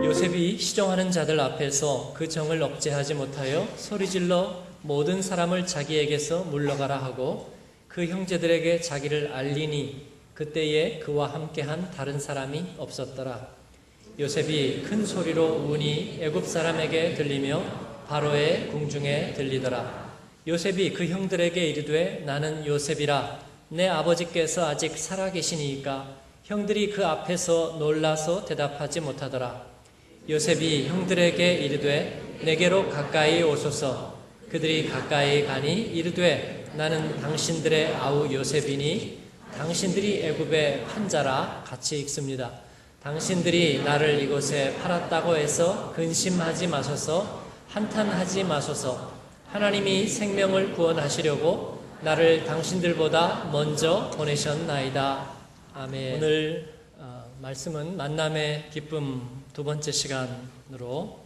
요셉이 시종하는 자들 앞에서 그 정을 억제하지 못하여 소리질러 모든 사람을 자기에게서 물러가라 하고 그 형제들에게 자기를 알리니 그때에 그와 함께한 다른 사람이 없었더라. 요셉이 큰 소리로 우니 애굽 사람에게 들리며 바로의 궁중에 들리더라. 요셉이 그 형들에게 이르되 나는 요셉이라. 내 아버지께서 아직 살아계시니이까. 형들이 그 앞에서 놀라서 대답하지 못하더라. 요셉이 형들에게 이르되 내게로 가까이 오소서. 그들이 가까이 가니 이르되 나는 당신들의 아우 요셉이니 당신들이 애굽의 판자라 같이 읽습니다. 당신들이 나를 이곳에 팔았다고 해서 근심하지 마소서. 한탄하지 마소서. 하나님이 생명을 구원하시려고 나를 당신들보다 먼저 보내셨나이다. 아멘. 오늘 말씀은 만남의 기쁨 두 번째 시간으로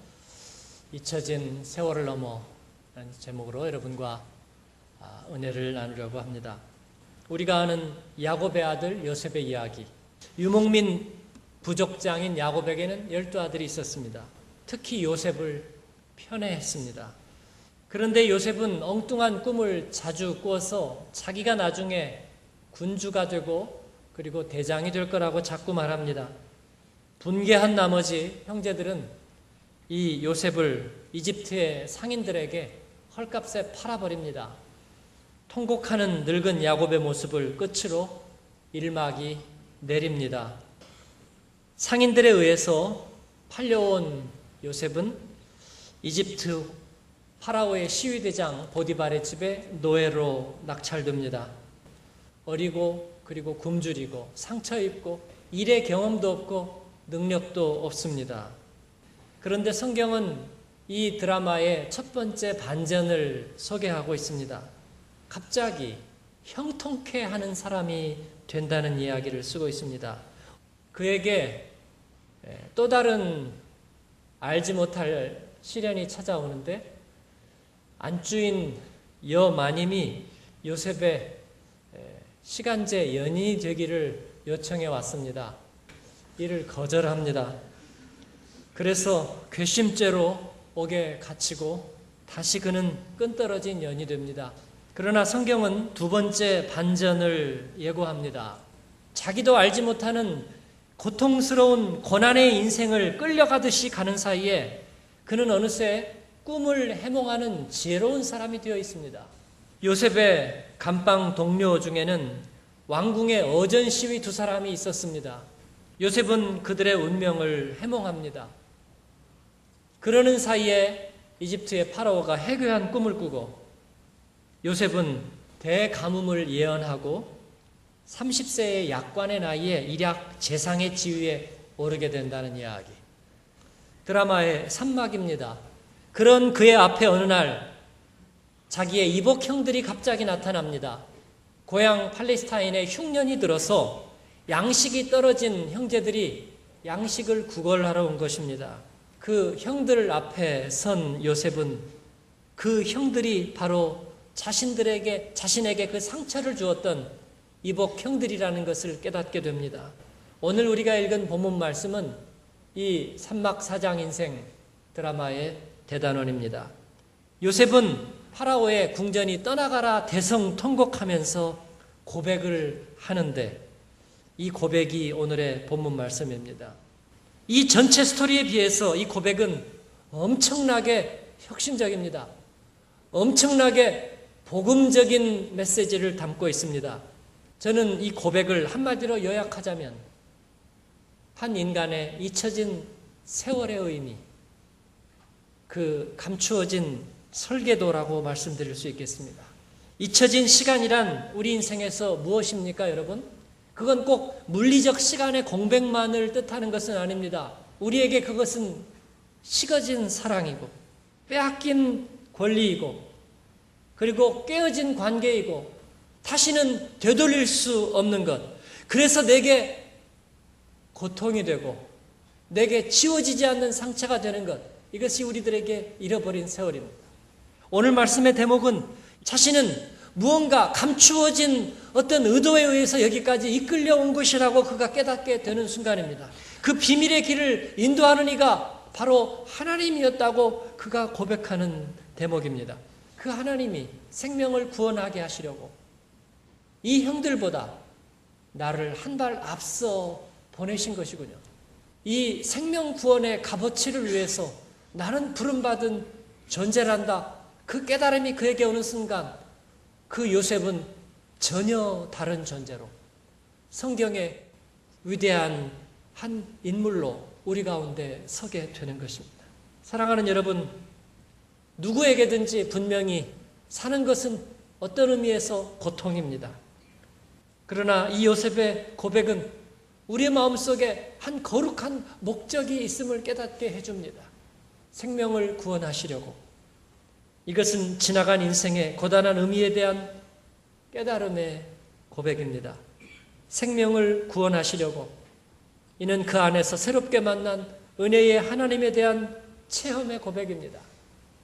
잊혀진 세월을 넘어 라는 제목으로 여러분과 은혜를 나누려고 합니다. 우리가 아는 야곱의 아들 요셉의 이야기. 유목민 부족장인 야곱에게는 12아들이 있었습니다. 특히 요셉을 편애했습니다. 그런데 요셉은 엉뚱한 꿈을 자주 꾸어서 자기가 나중에 군주가 되고 그리고 대장이 될 거라고 자꾸 말합니다. 분개한 나머지 형제들은 이 요셉을 이집트의 상인들에게 헐값에 팔아버립니다. 통곡하는 늙은 야곱의 모습을 끝으로 일막이 내립니다. 상인들에 의해서 팔려온 요셉은 이집트 파라오의 시위대장 보디발의 집에 노예로 낙찰됩니다. 어리고 그리고 굶주리고 상처 입고 일의 경험도 없고 능력도 없습니다. 그런데 성경은 이 드라마의 첫 번째 반전을 소개하고 있습니다. 갑자기 형통케 하는 사람이 된다는 이야기를 쓰고 있습니다. 그에게 또 다른 알지 못할 시련이 찾아오는데 안주인 여마님이 요셉의 시간제 연인이 되기를 요청해 왔습니다. 이를 거절합니다. 그래서 괘씸죄로 옥에 갇히고 다시 그는 끈떨어진 연이 됩니다. 그러나 성경은 두 번째 반전을 예고합니다. 자기도 알지 못하는 고통스러운 고난의 인생을 끌려가듯이 가는 사이에 그는 어느새 꿈을 해몽하는 지혜로운 사람이 되어 있습니다. 요셉의 감방 동료 중에는 왕궁의 어전 시위 두 사람이 있었습니다. 요셉은 그들의 운명을 해몽합니다. 그러는 사이에 이집트의 파라오가 해괴한 꿈을 꾸고 요셉은 대가뭄을 예언하고 30세의 약관의 나이에 일약 재상의 지위에 오르게 된다는 이야기. 드라마의 산막입니다. 그런 그의 앞에 어느 날 자기의 이복 형들이 갑자기 나타납니다. 고향 팔레스타인에 흉년이 들어서 양식이 떨어진 형제들이 양식을 구걸하러 온 것입니다. 그 형들 앞에 선 요셉은 그 형들이 바로 자신에게 그 상처를 주었던 이복 형들이라는 것을 깨닫게 됩니다. 오늘 우리가 읽은 본문 말씀은 이 산막사장 인생 드라마의 대단원입니다. 요셉은 파라오의 궁전이 떠나가라 대성통곡하면서 고백을 하는데 이 고백이 오늘의 본문 말씀입니다. 이 전체 스토리에 비해서 이 고백은 엄청나게 혁신적입니다. 엄청나게 복음적인 메시지를 담고 있습니다. 저는 이 고백을 한마디로 요약하자면 한 인간의 잊혀진 세월의 의미, 그 감추어진 설계도라고 말씀드릴 수 있겠습니다. 잊혀진 시간이란 우리 인생에서 무엇입니까, 여러분? 그건 꼭 물리적 시간의 공백만을 뜻하는 것은 아닙니다. 우리에게 그것은 식어진 사랑이고 빼앗긴 권리이고 그리고 깨어진 관계이고 다시는 되돌릴 수 없는 것. 그래서 내게 고통이 되고 내게 지워지지 않는 상처가 되는 것. 이것이 우리들에게 잃어버린 세월입니다. 오늘 말씀의 대목은 자신은 무언가 감추어진 어떤 의도에 의해서 여기까지 이끌려온 것이라고 그가 깨닫게 되는 순간입니다. 그 비밀의 길을 인도하는 이가 바로 하나님이었다고 그가 고백하는 대목입니다. 그 하나님이 생명을 구원하게 하시려고 이 형들보다 나를 한 발 앞서 보내신 것이군요. 이 생명 구원의 값어치를 위해서 나는 부름받은 존재란다. 그 깨달음이 그에게 오는 순간 그 요셉은 전혀 다른 존재로 성경의 위대한 한 인물로 우리 가운데 서게 되는 것입니다. 사랑하는 여러분, 누구에게든지 분명히 사는 것은 어떤 의미에서 고통입니다. 그러나 이 요셉의 고백은 우리의 마음속에 한 거룩한 목적이 있음을 깨닫게 해줍니다. 생명을 구원하시려고. 이것은 지나간 인생의 고단한 의미에 대한 깨달음의 고백입니다. 생명을 구원하시려고. 이는 그 안에서 새롭게 만난 은혜의 하나님에 대한 체험의 고백입니다.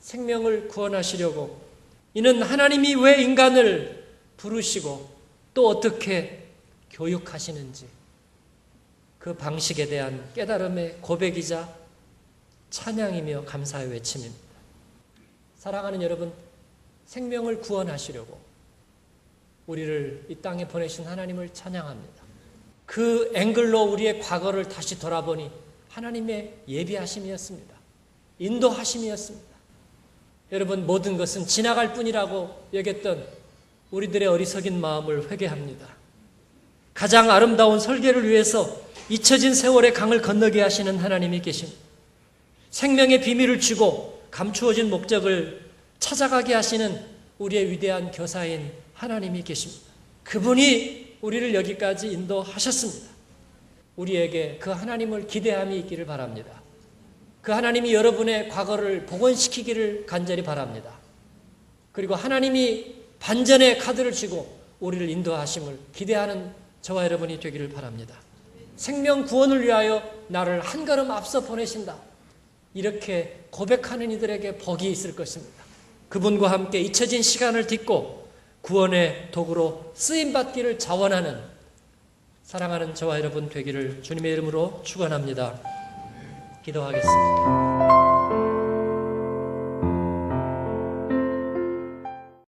생명을 구원하시려고. 이는 하나님이 왜 인간을 부르시고 또 어떻게 교육하시는지 그 방식에 대한 깨달음의 고백이자 찬양이며 감사의 외침입니다. 사랑하는 여러분, 생명을 구원하시려고 우리를 이 땅에 보내신 하나님을 찬양합니다. 그 앵글로 우리의 과거를 다시 돌아보니 하나님의 예비하심이었습니다. 인도하심이었습니다. 여러분, 모든 것은 지나갈 뿐이라고 여겼던 우리들의 어리석인 마음을 회개합니다. 가장 아름다운 설계를 위해서 잊혀진 세월의 강을 건너게 하시는 하나님이 계십니다. 생명의 비밀을 주고 감추어진 목적을 찾아가게 하시는 우리의 위대한 교사인 하나님이 계십니다. 그분이 우리를 여기까지 인도하셨습니다. 우리에게 그 하나님을 기대함이 있기를 바랍니다. 그 하나님이 여러분의 과거를 복원시키기를 간절히 바랍니다. 그리고 하나님이 반전의 카드를 쥐고 우리를 인도하심을 기대하는 저와 여러분이 되기를 바랍니다. 생명 구원을 위하여 나를 한 걸음 앞서 보내신다. 이렇게 고백하는 이들에게 복이 있을 것입니다. 그분과 함께 잊혀진 시간을 딛고 구원의 도구로 쓰임받기를 자원하는 사랑하는 저와 여러분 되기를 주님의 이름으로 축원합니다. 기도하겠습니다.